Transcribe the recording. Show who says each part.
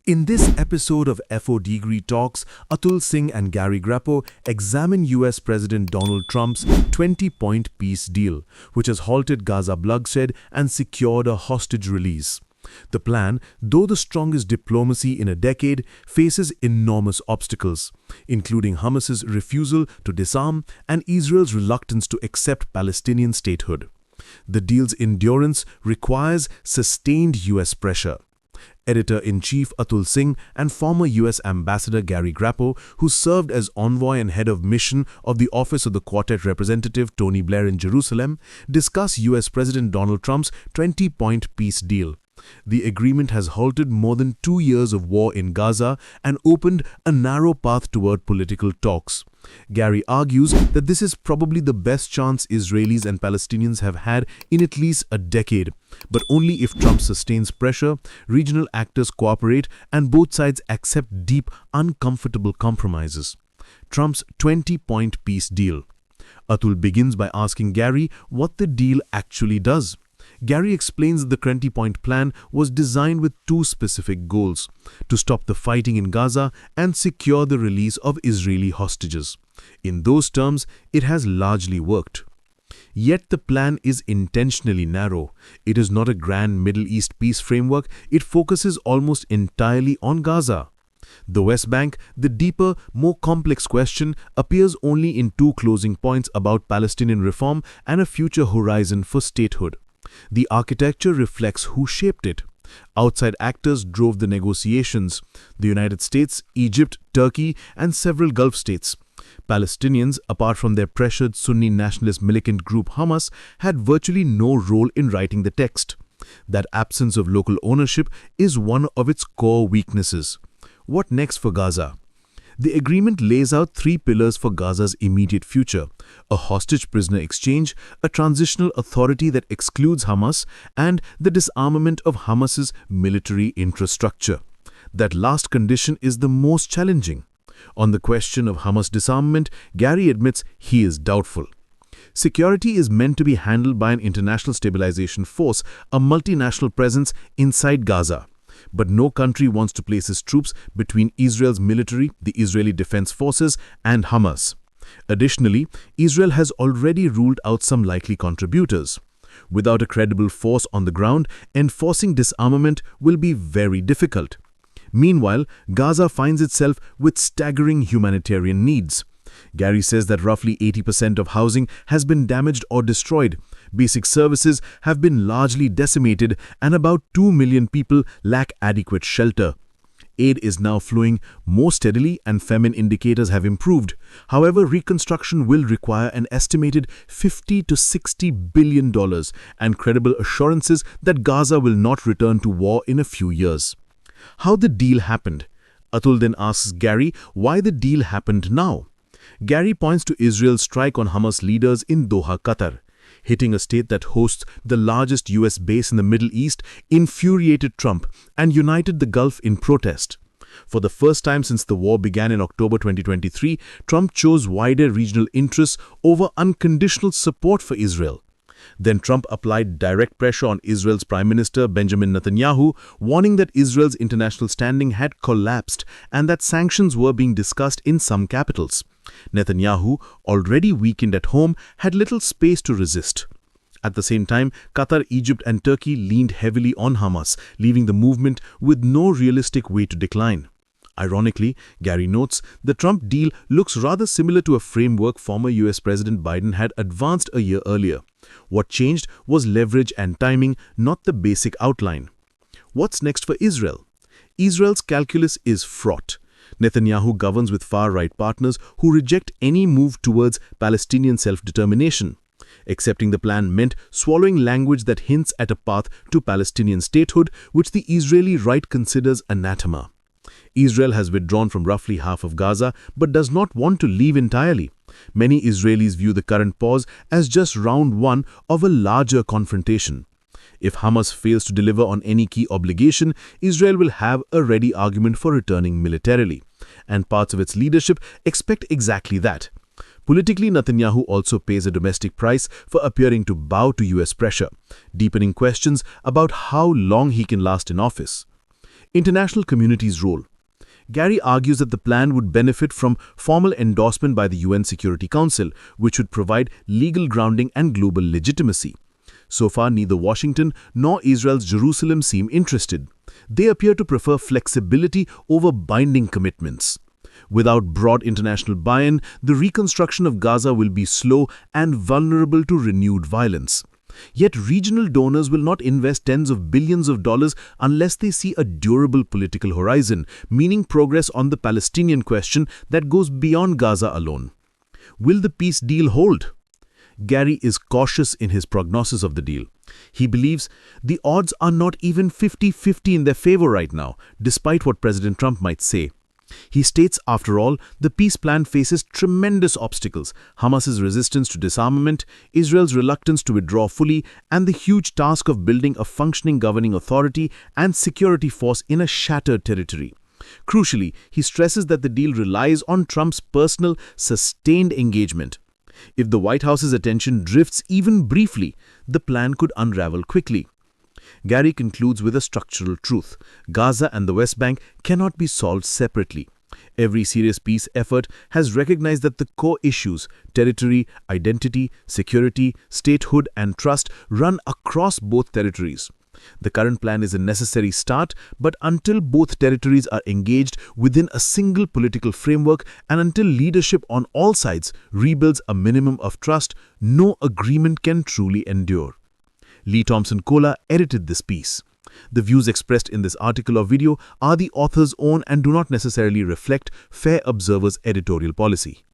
Speaker 1: In this episode of FOD Talks, Atul Singh and Gary Grappo examine US President Donald Trump's 20-point peace deal, which has halted Gaza bloodshed and secured a hostage release. The plan, though the strongest diplomacy in a decade, faces enormous obstacles, including Hamas's refusal to disarm and Israel's reluctance to accept Palestinian statehood. The deal's endurance requires sustained US pressure. Editor-in-Chief Atul Singh and former US Ambassador Gary Grappo, who served as envoy and head of mission of the Office of the Quartet Representative Tony Blair in Jerusalem, discuss US President Donald Trump's 20-point peace deal. The agreement has halted more than 2 years of war in Gaza and opened a narrow path toward political talks. Gary argues that this is probably the best chance Israelis and Palestinians have had in at least a decade, but only if Trump sustains pressure, regional actors cooperate, and both sides accept deep, uncomfortable compromises. Trump's 20-point peace deal. Atul begins by asking Gary what the deal actually does. Gary explains that the 20-point plan was designed with two specific goals: to stop the fighting in Gaza and secure the release of Israeli hostages. In those terms, it has largely worked. Yet the plan is intentionally narrow. It is not a grand Middle East peace framework. It focuses almost entirely on Gaza. The West Bank, the deeper, more complex question, appears only in two closing points about Palestinian reform and a future horizon for statehood. The architecture reflects who shaped it. Outside actors drove the negotiations: the United States, Egypt, Turkey, and several Gulf states. Palestinians, apart from their pressured Sunni nationalist militant group Hamas, had virtually no role in writing the text. That absence of local ownership is one of its core weaknesses. What next for Gaza? The agreement lays out three pillars for Gaza's immediate future: a hostage prisoner exchange, a transitional authority that excludes Hamas, and the disarmament of Hamas's military infrastructure. That last condition is the most challenging. On the question of Hamas disarmament, Gary admits he is doubtful. Security is meant to be handled by an international stabilization force, a multinational presence inside Gaza. But no country wants to place its troops between Israel's military, the Israeli Defense Forces, and Hamas. Additionally, Israel has already ruled out some likely contributors. Without a credible force on the ground, enforcing disarmament will be very difficult. Meanwhile, Gaza finds itself with staggering humanitarian needs. Gary says that roughly 80% of housing has been damaged or destroyed. Basic services have been largely decimated, and about 2 million people lack adequate shelter. Aid is now flowing more steadily and famine indicators have improved. However, reconstruction will require an estimated $50 to $60 billion and credible assurances that Gaza will not return to war in a few years. How the deal happened? Atul then asks Gary why the deal happened now. Gary points to Israel's strike on Hamas leaders in Doha, Qatar. Hitting a state that hosts the largest US base in the Middle East infuriated Trump and united the Gulf in protest. For the first time since the war began in October 2023, Trump chose wider regional interests over unconditional support for Israel. Then Trump applied direct pressure on Israel's Prime Minister Benjamin Netanyahu, warning that Israel's international standing had collapsed and that sanctions were being discussed in some capitals. Netanyahu, already weakened at home, had little space to resist. At the same time, Qatar, Egypt, and Turkey leaned heavily on Hamas, leaving the movement with no realistic way to decline. Ironically, Gary notes, the Trump deal looks rather similar to a framework former US President Biden had advanced a year earlier. What changed was leverage and timing, not the basic outline. What's next for Israel? Israel's calculus is fraught. Netanyahu governs with far-right partners who reject any move towards Palestinian self-determination. Accepting the plan meant swallowing language that hints at a path to Palestinian statehood, which the Israeli right considers anathema. Israel has withdrawn from roughly half of Gaza but does not want to leave entirely. Many Israelis view the current pause as just round one of a larger confrontation. If Hamas fails to deliver on any key obligation, Israel will have a ready argument for returning militarily. And parts of its leadership expect exactly that. Politically, Netanyahu also pays a domestic price for appearing to bow to US pressure, deepening questions about how long he can last in office. International community's role. Gary argues that the plan would benefit from formal endorsement by the UN Security Council, which would provide legal grounding and global legitimacy. So far, neither Washington nor Israel's Jerusalem seem interested. They appear to prefer flexibility over binding commitments. Without broad international buy-in, the reconstruction of Gaza will be slow and vulnerable to renewed violence. Yet regional donors will not invest tens of billions of dollars unless they see a durable political horizon, meaning progress on the Palestinian question that goes beyond Gaza alone. Will the peace deal hold? Gary is cautious in his prognosis of the deal. He believes the odds are not even 50-50 in their favor right now, despite what President Trump might say. He states, after all, the peace plan faces tremendous obstacles: Hamas's resistance to disarmament, Israel's reluctance to withdraw fully, and the huge task of building a functioning governing authority and security force in a shattered territory. Crucially, he stresses that the deal relies on Trump's personal, sustained engagement. If the White House's attention drifts even briefly, the plan could unravel quickly. Gary concludes with a structural truth: Gaza and the West Bank cannot be solved separately. Every serious peace effort has recognized that the core issues, territory, identity, security, statehood, and trust, run across both territories. The current plan is a necessary start, but until both territories are engaged within a single political framework and until leadership on all sides rebuilds a minimum of trust, no agreement can truly endure. Lee Thompson-Cola edited this piece. The views expressed in this article or video are the author's own and do not necessarily reflect Fair Observer's editorial policy.